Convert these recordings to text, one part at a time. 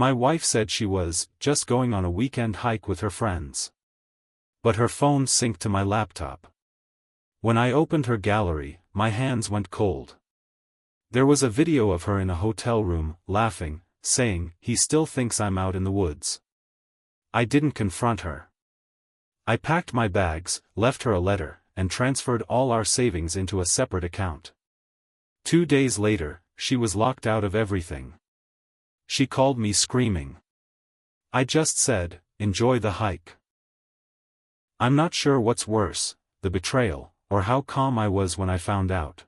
My wife said she was just going on a weekend hike with her friends. But her phone synced to my laptop. When I opened her gallery, my hands went cold. There was a video of her in a hotel room, laughing, saying, "He still thinks I'm out in the woods." I didn't confront her. I packed my bags, left her a letter, and transferred all our savings into a separate account. 2 days later, she was locked out of everything. She called me screaming. I just said, "Enjoy the hike." I'm not sure what's worse, the betrayal, or how calm I was when I found out.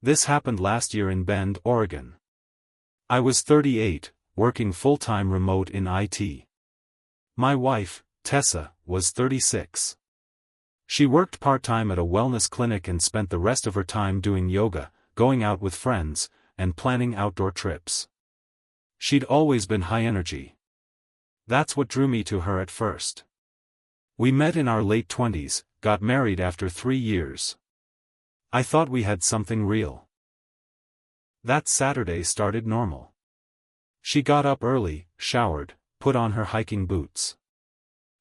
This happened last year in Bend, Oregon. I was 38, working full-time remote in IT. My wife, Tessa, was 36. She worked part-time at a wellness clinic and spent the rest of her time doing yoga, going out with friends, and planning outdoor trips. She'd always been high energy. That's what drew me to her at first. We met in our late 20s, got married after 3 years. I thought we had something real. That Saturday started normal. She got up early, showered, put on her hiking boots.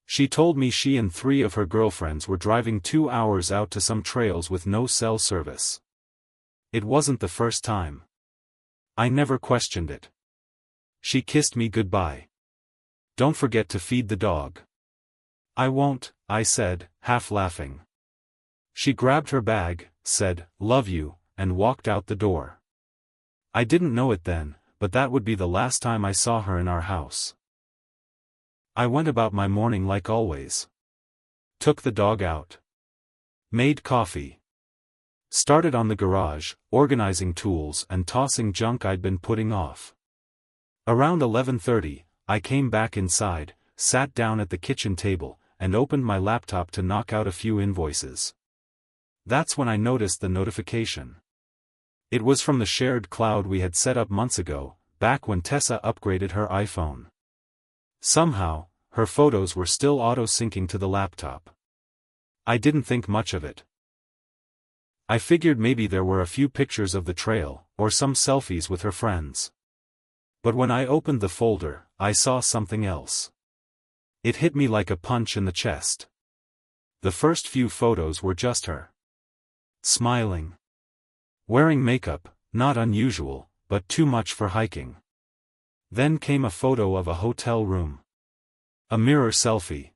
She told me she and 3 of her girlfriends were driving 2 hours out to some trails with no cell service. It wasn't the first time. I never questioned it. She kissed me goodbye. "Don't forget to feed the dog." "I won't," I said, half laughing. She grabbed her bag, said, "Love you," and walked out the door. I didn't know it then, but that would be the last time I saw her in our house. I went about my morning like always. Took the dog out. Made coffee. Started on the garage, organizing tools and tossing junk I'd been putting off. Around 11:30, I came back inside, sat down at the kitchen table, and opened my laptop to knock out a few invoices. That's when I noticed the notification. It was from the shared cloud we had set up months ago, back when Tessa upgraded her iPhone. Somehow, her photos were still auto-syncing to the laptop. I didn't think much of it. I figured maybe there were a few pictures of the trail, or some selfies with her friends. But when I opened the folder, I saw something else. It hit me like a punch in the chest. The first few photos were just her. Smiling. Wearing makeup, not unusual, but too much for hiking. Then came a photo of a hotel room. A mirror selfie.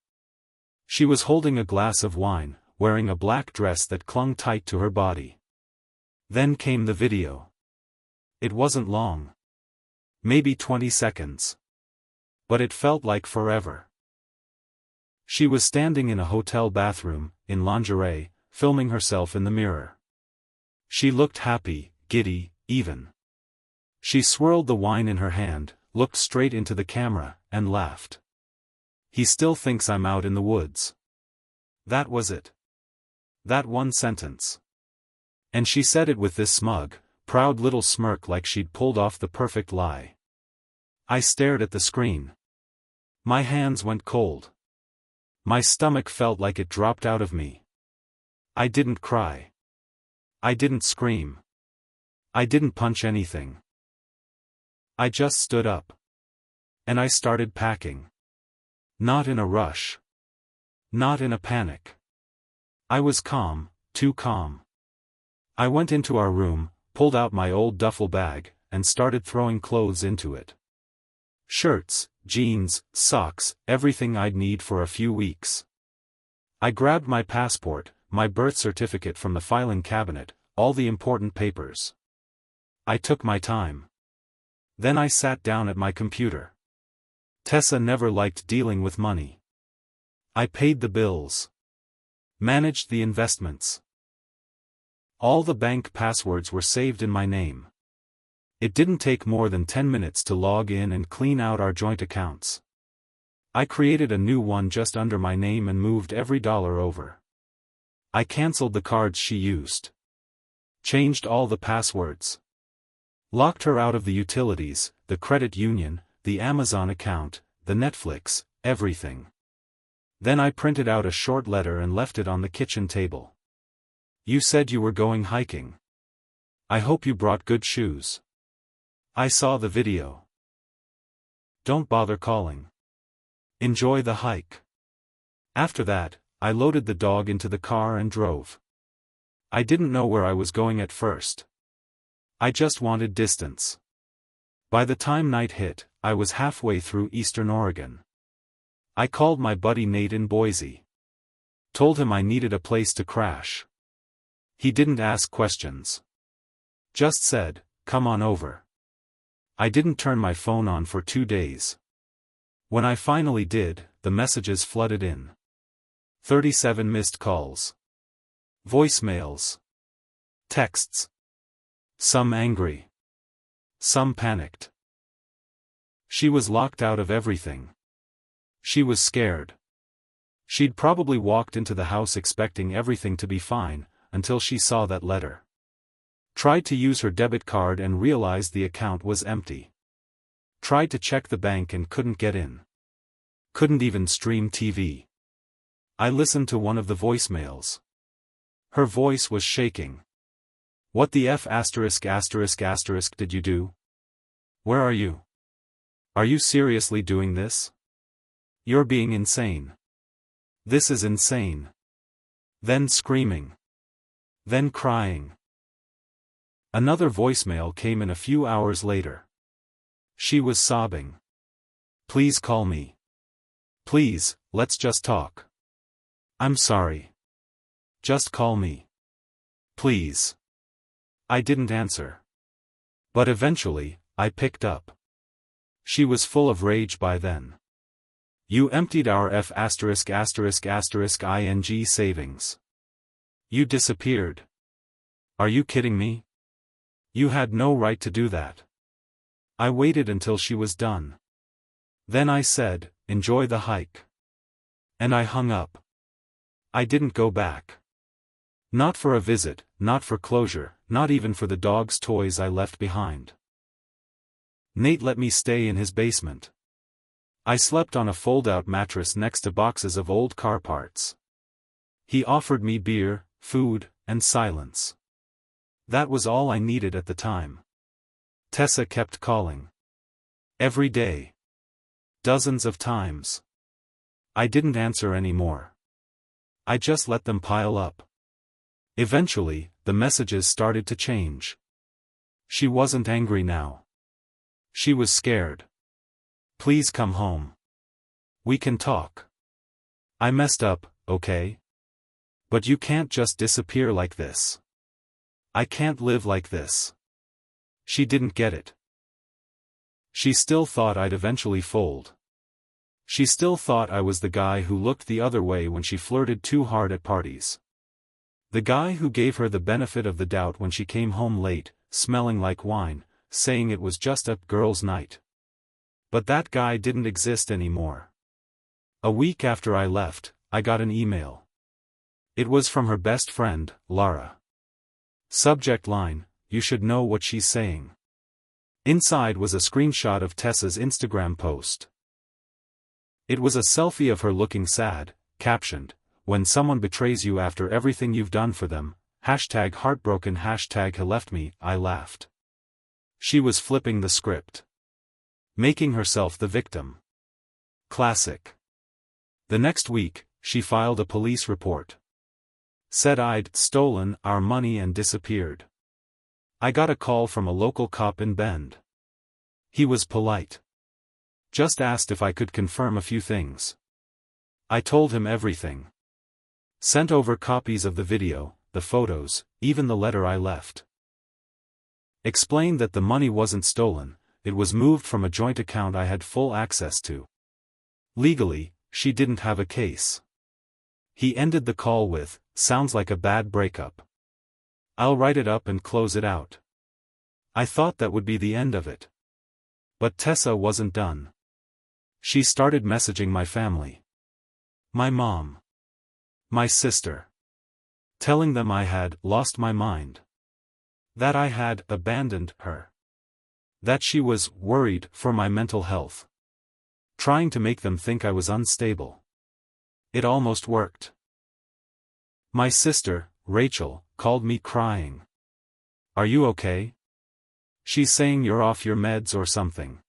She was holding a glass of wine, wearing a black dress that clung tight to her body. Then came the video. It wasn't long. Maybe 20 seconds. But it felt like forever. She was standing in a hotel bathroom, in lingerie, filming herself in the mirror. She looked happy, giddy, even. She swirled the wine in her hand, looked straight into the camera, and laughed. "He still thinks I'm out in the woods." That was it. That one sentence. And she said it with this smug, proud little smirk like she'd pulled off the perfect lie. I stared at the screen. My hands went cold. My stomach felt like it dropped out of me. I didn't cry. I didn't scream. I didn't punch anything. I just stood up. And I started packing. Not in a rush. Not in a panic. I was calm, too calm. I went into our room, pulled out my old duffel bag, and started throwing clothes into it. Shirts, jeans, socks, everything I'd need for a few weeks. I grabbed my passport, my birth certificate from the filing cabinet, all the important papers. I took my time. Then I sat down at my computer. Tessa never liked dealing with money. I paid the bills. Managed the investments. All the bank passwords were saved in my name. It didn't take more than 10 minutes to log in and clean out our joint accounts. I created a new one just under my name and moved every dollar over. I canceled the cards she used. Changed all the passwords. Locked her out of the utilities, the credit union, the Amazon account, the Netflix, everything. Then I printed out a short letter and left it on the kitchen table. "You said you were going hiking. I hope you brought good shoes." I saw the video. don't bother calling. Enjoy the hike. After that, I loaded the dog into the car and drove. I didn't know where I was going at first. I just wanted distance. By the time night hit, I was halfway through Eastern Oregon. I called my buddy Nate in Boise. Told him I needed a place to crash. He didn't ask questions. Just said, "Come on over." I didn't turn my phone on for 2 days. When I finally did, the messages flooded in. 37 missed calls. Voicemails. Texts. Some angry. Some panicked. She was locked out of everything. She was scared. She'd probably walked into the house expecting everything to be fine, until she saw that letter. Tried to use her debit card and realized the account was empty. Tried to check the bank and couldn't get in. Couldn't even stream TV. I listened to one of the voicemails. Her voice was shaking. "What the F*** did you do? Where are you? Are you seriously doing this? You're being insane. This is insane." Then screaming. Then crying. Another voicemail came in a few hours later. She was sobbing. "Please call me. Please, let's just talk. I'm sorry. Just call me. Please." I didn't answer. But eventually, I picked up. She was full of rage by then. "You emptied our ****ing savings. You disappeared. Are you kidding me? You had no right to do that." I waited until she was done. Then I said, "Enjoy the hike." And I hung up. I didn't go back. Not for a visit, not for closure, not even for the dog's toys I left behind. Nate let me stay in his basement. I slept on a fold-out mattress next to boxes of old car parts. He offered me beer, food, and silence. That was all I needed at the time. Tessa kept calling. Every day. Dozens of times. I didn't answer anymore. I just let them pile up. Eventually, the messages started to change. She wasn't angry now. She was scared. "Please come home. We can talk. I messed up, okay? But you can't just disappear like this. I can't live like this." She didn't get it. She still thought I'd eventually fold. She still thought I was the guy who looked the other way when she flirted too hard at parties. The guy who gave her the benefit of the doubt when she came home late, smelling like wine, saying it was just a girls' night. But that guy didn't exist anymore. A week after I left, I got an email. It was from her best friend, Lara. Subject line, "You should know what she's saying." Inside was a screenshot of Tessa's Instagram post. It was a selfie of her looking sad, captioned, "When someone betrays you after everything you've done for them, #heartbroken #he left me." I laughed. She was flipping the script. Making herself the victim. Classic. The next week, she filed a police report. Said I'd stolen our money and disappeared. I got a call from a local cop in Bend. He was polite. Just asked if I could confirm a few things. I told him everything. Sent over copies of the video, the photos, even the letter I left. Explained that the money wasn't stolen, it was moved from a joint account I had full access to. Legally, she didn't have a case. He ended the call with, "Sounds like a bad breakup. I'll write it up and close it out." I thought that would be the end of it. But Tessa wasn't done. She started messaging my family. My mom. My sister. Telling them I had lost my mind. That I had abandoned her. That she was worried for my mental health. Trying to make them think I was unstable. It almost worked. My sister, Rachel, called me crying. "Are you okay? She's saying you're off your meds or something.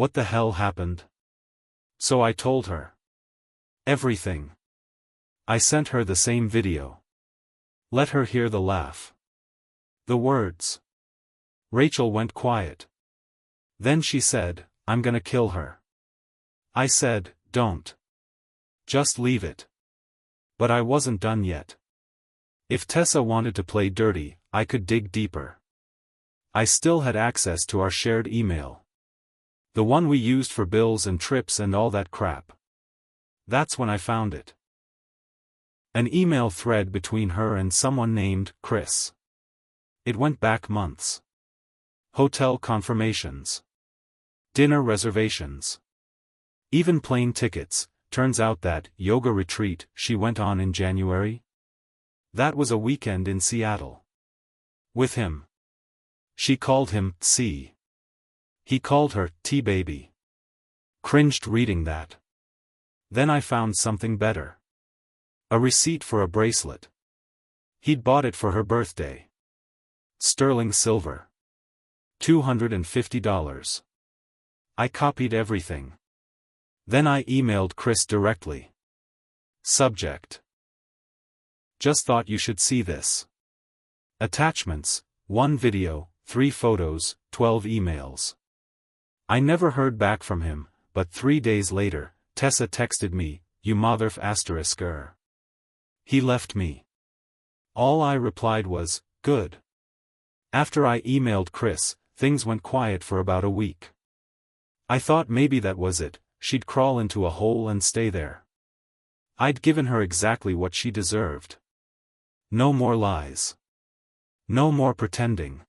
What the hell happened? So I told her. Everything. I sent her the same video. Let her hear the laugh. The words. Rachel went quiet. Then she said, "I'm gonna kill her." I said, "Don't. Just leave it." But I wasn't done yet. If Tessa wanted to play dirty, I could dig deeper. I still had access to our shared email. The one we used for bills and trips and all that crap. That's when I found it. An email thread between her and someone named Chris. It went back months. Hotel confirmations. Dinner reservations. Even plane tickets. Turns out that yoga retreat she went on in January. That was a weekend in Seattle. With him. She called him C. He called her T-baby. Cringed reading that. Then I found something better. A receipt for a bracelet. He'd bought it for her birthday. Sterling silver. $250. I copied everything. Then I emailed Chris directly. Subject. Just thought you should see this. Attachments, 1 video, 3 photos, 12 emails. I never heard back from him, but 3 days later, Tessa texted me, "You motherf ***er. He left me." All I replied was, "Good." After I emailed Chris, things went quiet for about a week. I thought maybe that was it, she'd crawl into a hole and stay there. I'd given her exactly what she deserved. No more lies. No more pretending.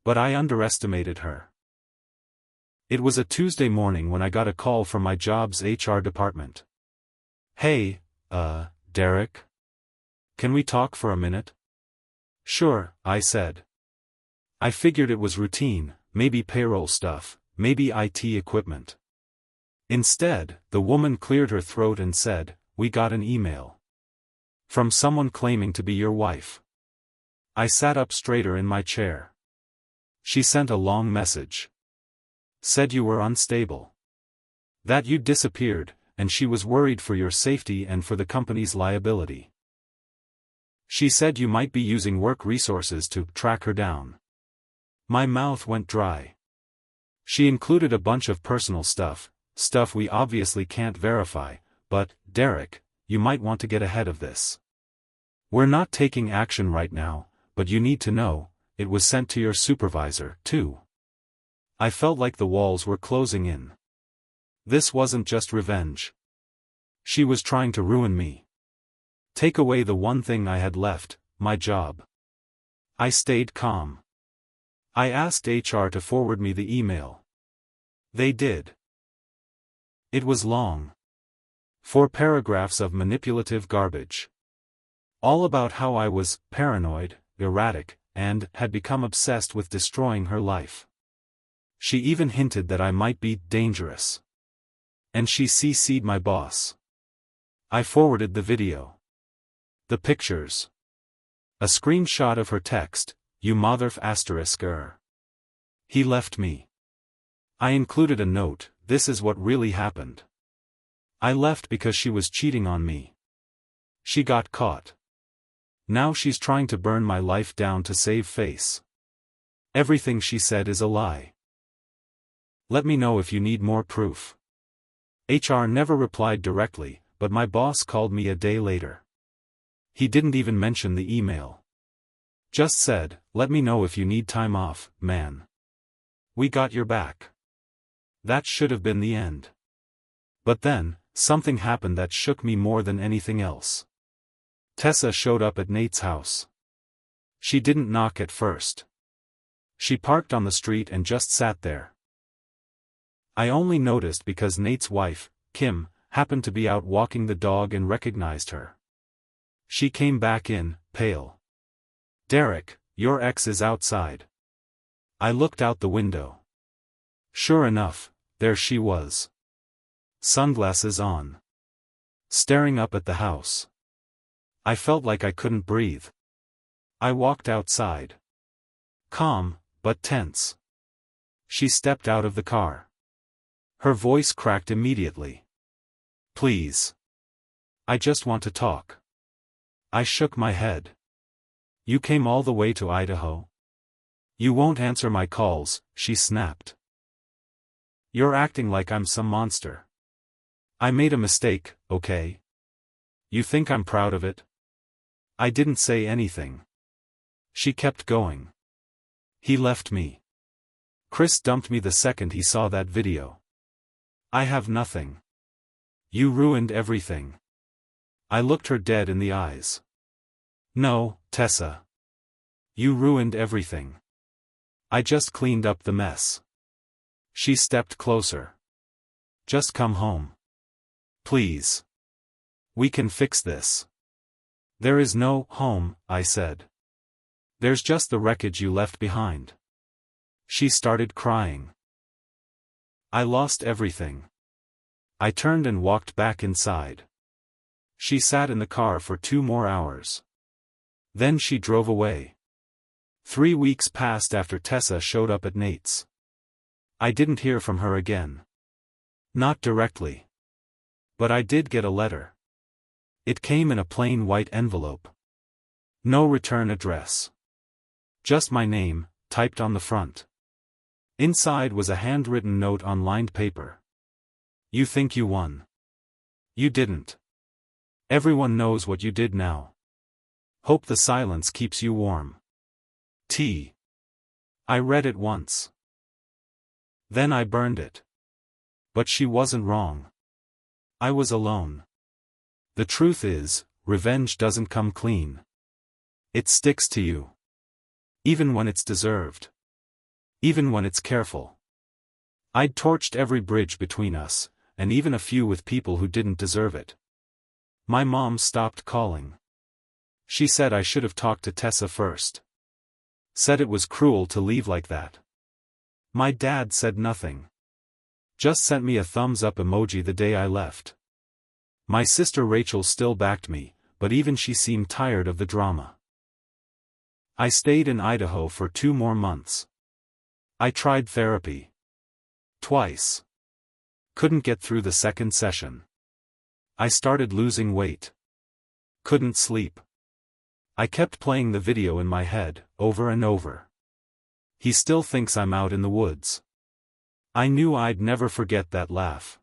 But I underestimated her. It was a Tuesday morning when I got a call from my job's HR department. "Hey, Derek? Can we talk for a minute?" "Sure," I said. I figured it was routine, maybe payroll stuff, maybe IT equipment. Instead, the woman cleared her throat and said, "We got an email. From someone claiming to be your wife." I sat up straighter in my chair. She sent a long message. Said you were unstable. That you'd disappeared, and she was worried for your safety and for the company's liability. She said you might be using work resources to track her down. My mouth went dry. She included a bunch of personal stuff we obviously can't verify, but, Derek, you might want to get ahead of this. We're not taking action right now, but you need to know, it was sent to your supervisor, too. I felt like the walls were closing in. This wasn't just revenge. She was trying to ruin me. Take away the one thing I had left, my job. I stayed calm. I asked HR to forward me the email. They did. It was long. 4 paragraphs of manipulative garbage. All about how I was paranoid, erratic, and had become obsessed with destroying her life. She even hinted that I might be dangerous. And she CC'd my boss. I forwarded the video. The pictures. A screenshot of her text, "You motherf ***er. He left me." I included a note, "This is what really happened. I left because she was cheating on me. She got caught. Now she's trying to burn my life down to save face. Everything she said is a lie. Let me know if you need more proof." HR never replied directly, but my boss called me a day later. He didn't even mention the email. Just said, "Let me know if you need time off, man. We got your back." That should have been the end. But then, something happened that shook me more than anything else. Tessa showed up at Nate's house. She didn't knock at first. She parked on the street and just sat there. I only noticed because Nate's wife, Kim, happened to be out walking the dog and recognized her. She came back in, pale. "Derek, your ex is outside." I looked out the window. Sure enough, there she was. Sunglasses on. Staring up at the house. I felt like I couldn't breathe. I walked outside. Calm, but tense. She stepped out of the car. Her voice cracked immediately. Please. I just want to talk. I shook my head. You came all the way to Idaho? You won't answer my calls, she snapped. You're acting like I'm some monster. I made a mistake, okay? You think I'm proud of it? I didn't say anything. She kept going. He left me. Chris dumped me the second he saw that video. I have nothing. You ruined everything. I looked her dead in the eyes. No, Tessa. You ruined everything. I just cleaned up the mess. She stepped closer. Just come home. Please. We can fix this. There is no home, I said. There's just the wreckage you left behind. She started crying. I lost everything. I turned and walked back inside. She sat in the car for 2 more hours. Then she drove away. 3 weeks passed after Tessa showed up at Nate's. I didn't hear from her again. Not directly. But I did get a letter. It came in a plain white envelope. No return address. Just my name, typed on the front. Inside was a handwritten note on lined paper. You think you won. You didn't. Everyone knows what you did now. Hope the silence keeps you warm. T. I read it once. Then I burned it. But she wasn't wrong. I was alone. The truth is, revenge doesn't come clean. It sticks to you. Even when it's deserved. Even when it's careful. I'd torched every bridge between us, and even a few with people who didn't deserve it. My mom stopped calling. She said I should have talked to Tessa first. Said it was cruel to leave like that. My dad said nothing. Just sent me a thumbs up emoji the day I left. My sister Rachel still backed me, but even she seemed tired of the drama. I stayed in Idaho for 2 more months. I tried therapy. Twice. Couldn't get through the second session. I started losing weight. Couldn't sleep. I kept playing the video in my head, over and over. He still thinks I'm out in the woods. I knew I'd never forget that laugh.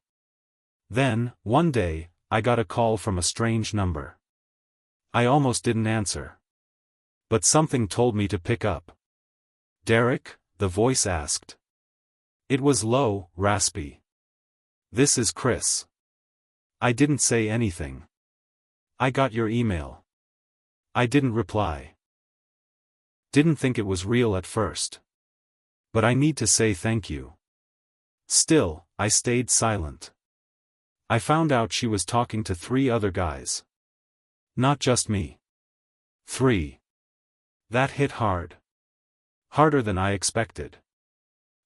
Then, one day, I got a call from a strange number. I almost didn't answer. But something told me to pick up. Derek? The voice asked. It was low, raspy. This is Chris. I didn't say anything. I got your email. I didn't reply. Didn't think it was real at first. But I need to say thank you. Still, I stayed silent. I found out she was talking to 3 other guys. Not just me. 3. That hit hard. Harder than I expected.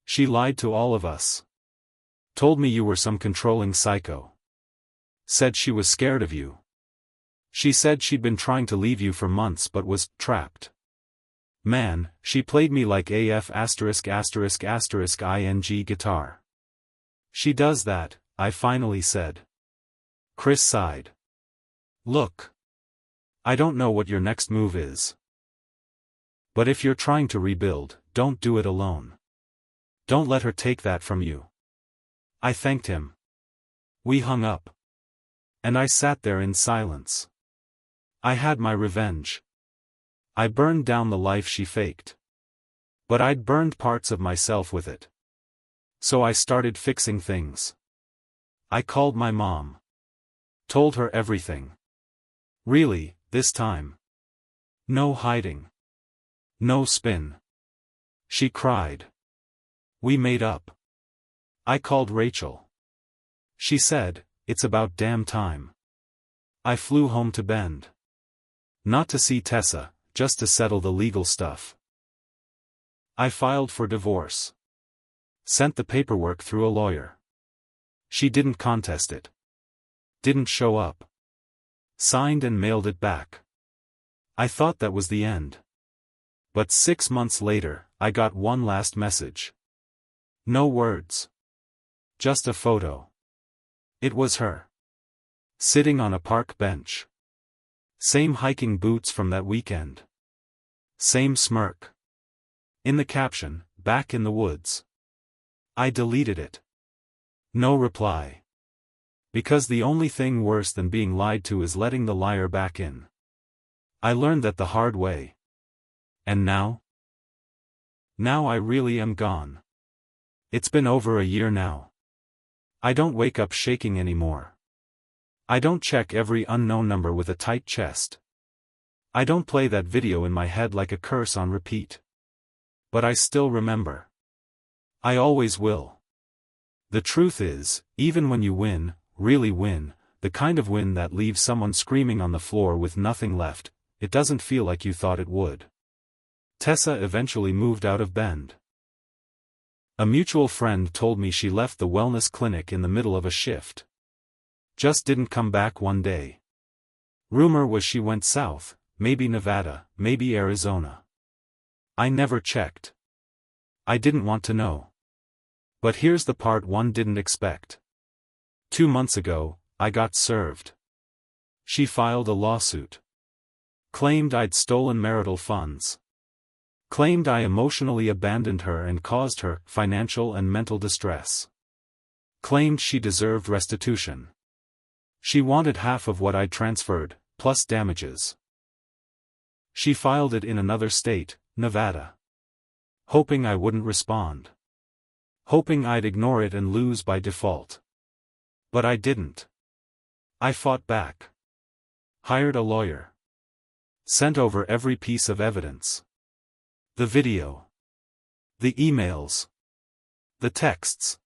She lied to all of us. Told me you were some controlling psycho. Said she was scared of you. She said she'd been trying to leave you for months but was trapped. Man, she played me like AF *****ing guitar. She does that, I finally said. Chris sighed. Look. I don't know what your next move is. But if you're trying to rebuild, don't do it alone. Don't let her take that from you. I thanked him. We hung up. And I sat there in silence. I had my revenge. I burned down the life she faked. But I'd burned parts of myself with it. So I started fixing things. I called my mom. Told her everything. Really, this time. No hiding. No spin. She cried. We made up. I called Rachel. She said, it's about damn time. I flew home to Bend. Not to see Tessa, just to settle the legal stuff. I filed for divorce. Sent the paperwork through a lawyer. She didn't contest it. Didn't show up. Signed and mailed it back. I thought that was the end. But 6 months later, I got one last message. No words. just a photo. It was her. Sitting on a park bench. Same hiking boots from that weekend. Same smirk. In the caption, "Back in the woods." I deleted it. No reply. Because the only thing worse than being lied to is letting the liar back in. I learned that the hard way. And now? Now I really am gone. It's been over a year now. I don't wake up shaking anymore. I don't check every unknown number with a tight chest. I don't play that video in my head like a curse on repeat. But I still remember. I always will. The truth is, even when you win, really win, the kind of win that leaves someone screaming on the floor with nothing left, it doesn't feel like you thought it would. Tessa eventually moved out of Bend. A mutual friend told me she left the wellness clinic in the middle of a shift. Just didn't come back one day. Rumor was she went south, maybe Nevada, maybe Arizona. I never checked. I didn't want to know. But here's the part one didn't expect. 2 months ago, I got served. She filed a lawsuit. Claimed I'd stolen marital funds. Claimed I emotionally abandoned her and caused her financial and mental distress. Claimed she deserved restitution. She wanted half of what I'd transferred, plus damages. She filed it in another state, Nevada. Hoping I wouldn't respond. Hoping I'd ignore it and lose by default. But I didn't. I fought back. Hired a lawyer. Sent over every piece of evidence. The video. The emails. The texts.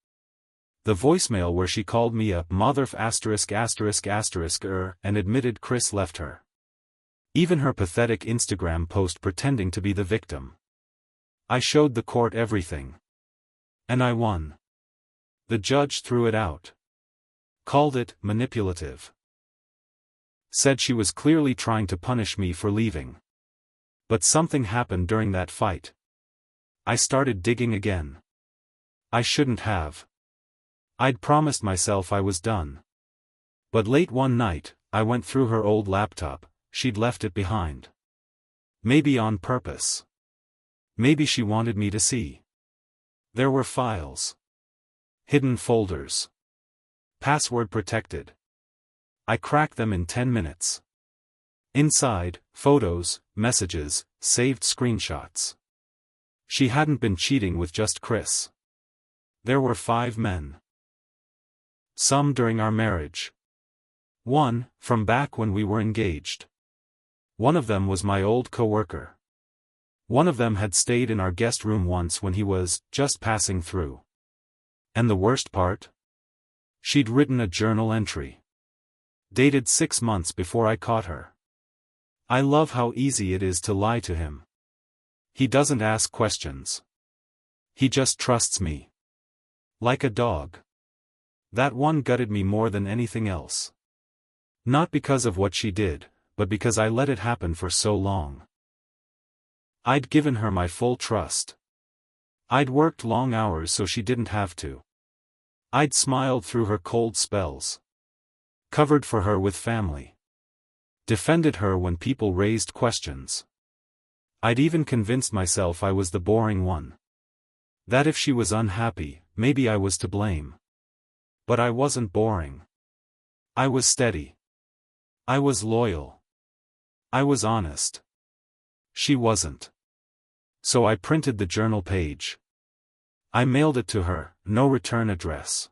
The voicemail where she called me a mother and admitted Chris left her. Even her pathetic Instagram post pretending to be the victim. I showed the court everything. And I won. The judge threw it out. Called it manipulative. Said she was clearly trying to punish me for leaving. But something happened during that fight. I started digging again. I shouldn't have. I'd promised myself I was done. But late one night, I went through her old laptop. She'd left it behind. Maybe on purpose. Maybe she wanted me to see. There were files. Hidden folders. Password protected. I cracked them in 10 minutes. Inside, photos, messages, saved screenshots. She hadn't been cheating with just Chris. There were 5 men. Some during our marriage. One, from back when we were engaged. One of them was my old coworker. One of them had stayed in our guest room once when he was just passing through. And the worst part? She'd written a journal entry. Dated 6 months before I caught her. I love how easy it is to lie to him. He doesn't ask questions. He just trusts me. Like a dog. That one gutted me more than anything else. Not because of what she did, but because I let it happen for so long. I'd given her my full trust. I'd worked long hours so she didn't have to. I'd smiled through her cold spells. Covered for her with family. Defended her when people raised questions. I'd even convinced myself I was the boring one. That if she was unhappy, maybe I was to blame. But I wasn't boring. I was steady. I was loyal. I was honest. She wasn't. So I printed the journal page. I mailed it to her, no return address.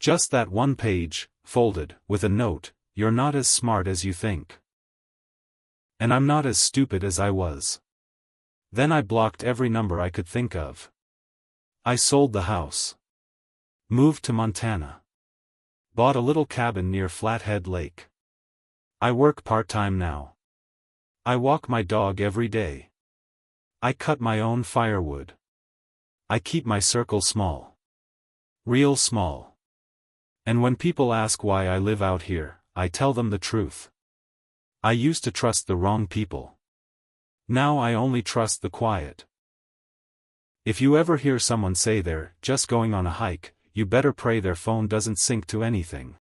Just that one page, folded, with a note, "You're not as smart as you think. And I'm not as stupid as I was." Then I blocked every number I could think of. I sold the house. Moved to Montana. Bought a little cabin near Flathead Lake. I work part-time now. I walk my dog every day. I cut my own firewood. I keep my circle small. Real small. And when people ask why I live out here, I tell them the truth. I used to trust the wrong people. Now I only trust the quiet. If you ever hear someone say they're just going on a hike, you better pray their phone doesn't sync to anything.